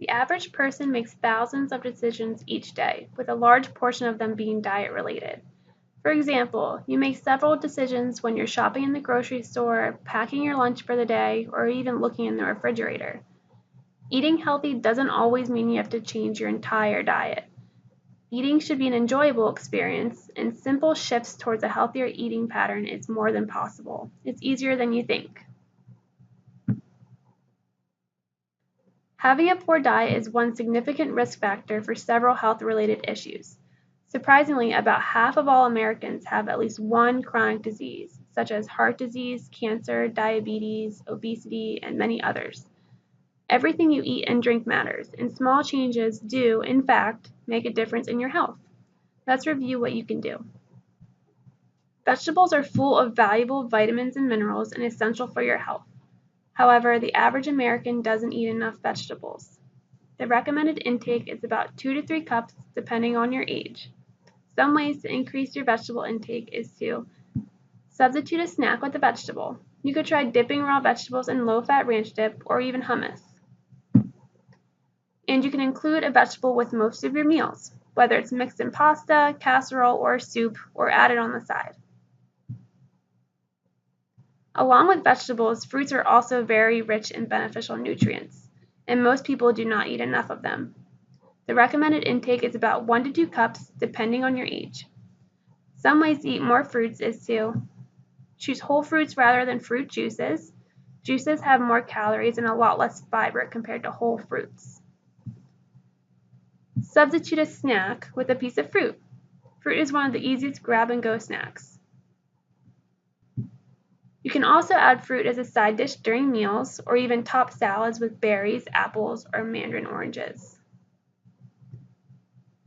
The average person makes thousands of decisions each day, with a large portion of them being diet-related. For example, you make several decisions when you're shopping in the grocery store, packing your lunch for the day, or even looking in the refrigerator. Eating healthy doesn't always mean you have to change your entire diet. Eating should be an enjoyable experience, and simple shifts towards a healthier eating pattern is more than possible. It's easier than you think. Having a poor diet is one significant risk factor for several health-related issues. Surprisingly, about half of all Americans have at least one chronic disease, such as heart disease, cancer, diabetes, obesity, and many others. Everything you eat and drink matters, and small changes do, in fact, make a difference in your health. Let's review what you can do. Vegetables are full of valuable vitamins and minerals and essential for your health. However, the average American doesn't eat enough vegetables. The recommended intake is about 2 to 3 cups depending on your age. Some ways to increase your vegetable intake is to substitute a snack with a vegetable. You could try dipping raw vegetables in low-fat ranch dip or even hummus. And you can include a vegetable with most of your meals, whether it's mixed in pasta, casserole, or soup, or added on the side. Along with vegetables, fruits are also very rich in beneficial nutrients, and most people do not eat enough of them. The recommended intake is about 1 to 2 cups, depending on your age. Some ways to eat more fruits is to choose whole fruits rather than fruit juices. Juices have more calories and a lot less fiber compared to whole fruits. Substitute a snack with a piece of fruit. Fruit is one of the easiest grab-and-go snacks. You can also add fruit as a side dish during meals, or even top salads with berries, apples, or mandarin oranges.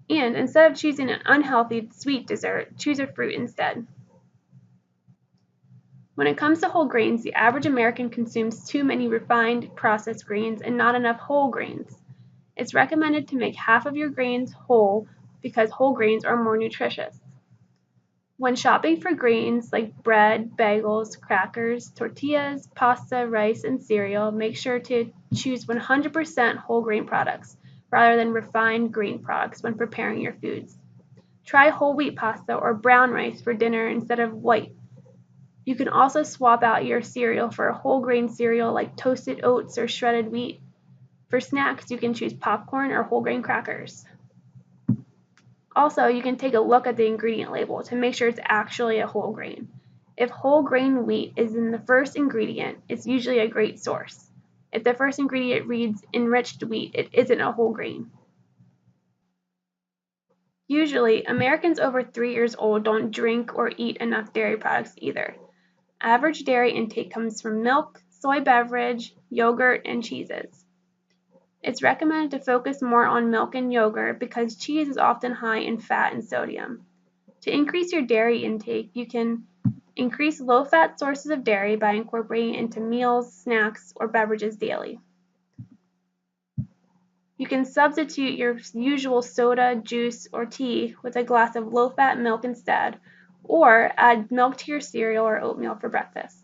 And instead of choosing an unhealthy sweet dessert, choose a fruit instead. When it comes to whole grains, the average American consumes too many refined, processed grains and not enough whole grains. It's recommended to make half of your grains whole because whole grains are more nutritious. When shopping for grains like bread, bagels, crackers, tortillas, pasta, rice, and cereal, make sure to choose 100% whole grain products rather than refined grain products when preparing your foods. Try whole wheat pasta or brown rice for dinner instead of white. You can also swap out your cereal for a whole grain cereal like toasted oats or shredded wheat. For snacks, you can choose popcorn or whole grain crackers. Also, you can take a look at the ingredient label to make sure it's actually a whole grain. If whole grain wheat is in the first ingredient, it's usually a great source. If the first ingredient reads enriched wheat, it isn't a whole grain. Usually, Americans over 3 years old don't drink or eat enough dairy products either. Average dairy intake comes from milk, soy beverage, yogurt, and cheeses. It's recommended to focus more on milk and yogurt because cheese is often high in fat and sodium. To increase your dairy intake, you can increase low-fat sources of dairy by incorporating it into meals, snacks, or beverages daily. You can substitute your usual soda, juice, or tea with a glass of low-fat milk instead, or add milk to your cereal or oatmeal for breakfast.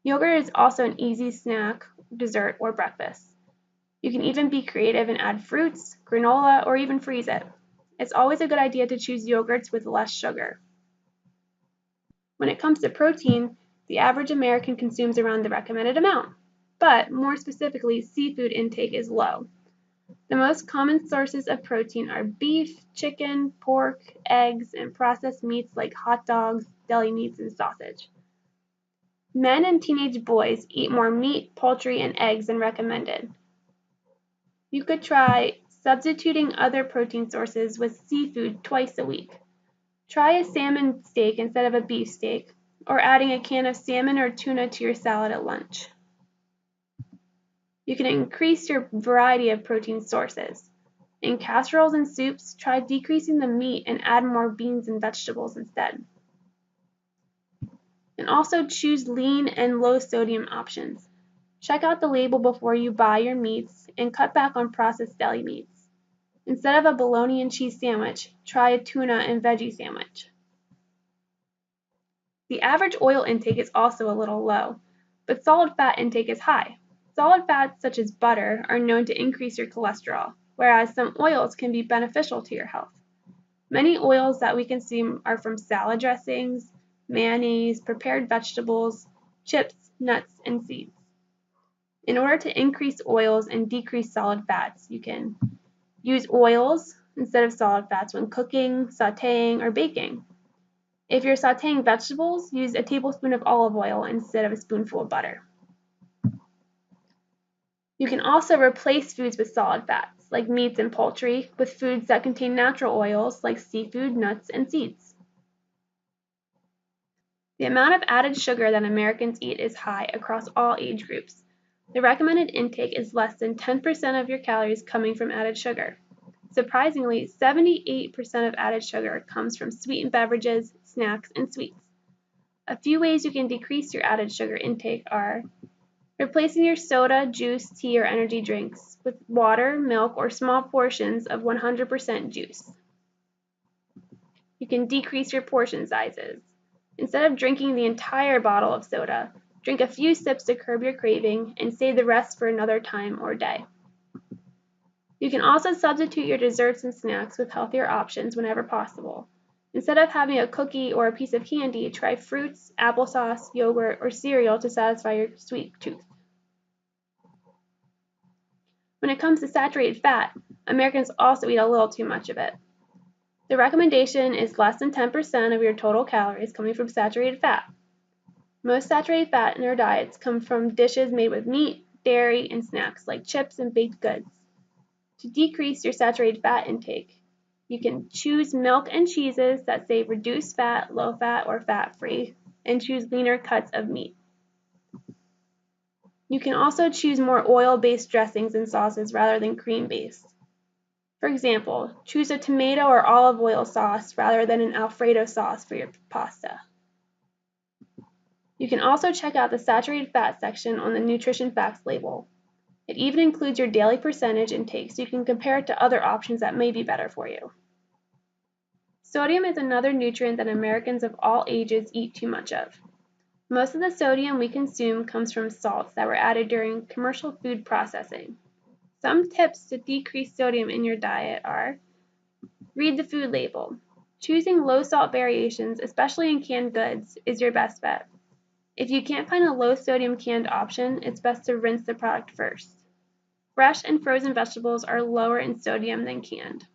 Yogurt is also an easy snack, dessert, or breakfast. You can even be creative and add fruits, granola, or even freeze it. It's always a good idea to choose yogurts with less sugar. When it comes to protein, the average American consumes around the recommended amount, but more specifically, seafood intake is low. The most common sources of protein are beef, chicken, pork, eggs, and processed meats like hot dogs, deli meats, and sausage. Men and teenage boys eat more meat, poultry, and eggs than recommended. You could try substituting other protein sources with seafood twice a week. Try a salmon steak instead of a beef steak, or adding a can of salmon or tuna to your salad at lunch. You can increase your variety of protein sources. In casseroles and soups, try decreasing the meat and add more beans and vegetables instead. And also choose lean and low sodium options. Check out the label before you buy your meats and cut back on processed deli meats. Instead of a bologna and cheese sandwich, try a tuna and veggie sandwich. The average oil intake is also a little low, but solid fat intake is high. Solid fats such as butter are known to increase your cholesterol, whereas some oils can be beneficial to your health. Many oils that we consume are from salad dressings, mayonnaise, prepared vegetables, chips, nuts, and seeds. In order to increase oils and decrease solid fats, you can use oils instead of solid fats when cooking, sautéing, or baking. If you're sautéing vegetables, use a tablespoon of olive oil instead of a spoonful of butter. You can also replace foods with solid fats, like meats and poultry, with foods that contain natural oils, like seafood, nuts, and seeds. The amount of added sugar that Americans eat is high across all age groups. The recommended intake is less than 10% of your calories coming from added sugar. Surprisingly, 78% of added sugar comes from sweetened beverages, snacks, and sweets. A few ways you can decrease your added sugar intake are replacing your soda, juice, tea, or energy drinks with water, milk, or small portions of 100% juice. You can decrease your portion sizes. Instead of drinking the entire bottle of soda, drink a few sips to curb your craving and save the rest for another time or day. You can also substitute your desserts and snacks with healthier options whenever possible. Instead of having a cookie or a piece of candy, try fruits, applesauce, yogurt, or cereal to satisfy your sweet tooth. When it comes to saturated fat, Americans also eat a little too much of it. The recommendation is less than 10% of your total calories coming from saturated fat. Most saturated fat in our diets come from dishes made with meat, dairy, and snacks like chips and baked goods. To decrease your saturated fat intake, you can choose milk and cheeses that say reduced fat, low fat, or fat-free, and choose leaner cuts of meat. You can also choose more oil-based dressings and sauces rather than cream-based. For example, choose a tomato or olive oil sauce rather than an Alfredo sauce for your pasta. You can also check out the saturated fat section on the nutrition facts label. It even includes your daily percentage intake so you can compare it to other options that may be better for you. Sodium is another nutrient that Americans of all ages eat too much of. Most of the sodium we consume comes from salts that were added during commercial food processing. Some tips to decrease sodium in your diet are: read the food label. Choosing low salt variations, especially in canned goods, is your best bet. If you can't find a low sodium canned option, it's best to rinse the product first. Fresh and frozen vegetables are lower in sodium than canned.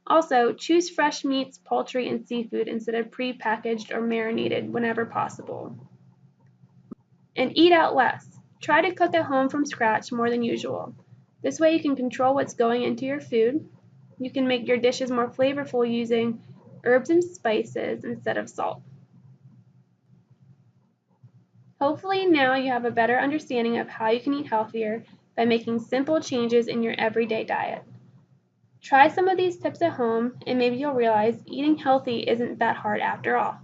Also, choose fresh meats, poultry, and seafood instead of pre-packaged or marinated whenever possible. And eat out less. Try to cook at home from scratch more than usual. This way you can control what's going into your food. You can make your dishes more flavorful using herbs and spices instead of salt. Hopefully now you have a better understanding of how you can eat healthier by making simple changes in your everyday diet. Try some of these tips at home and maybe you'll realize eating healthy isn't that hard after all.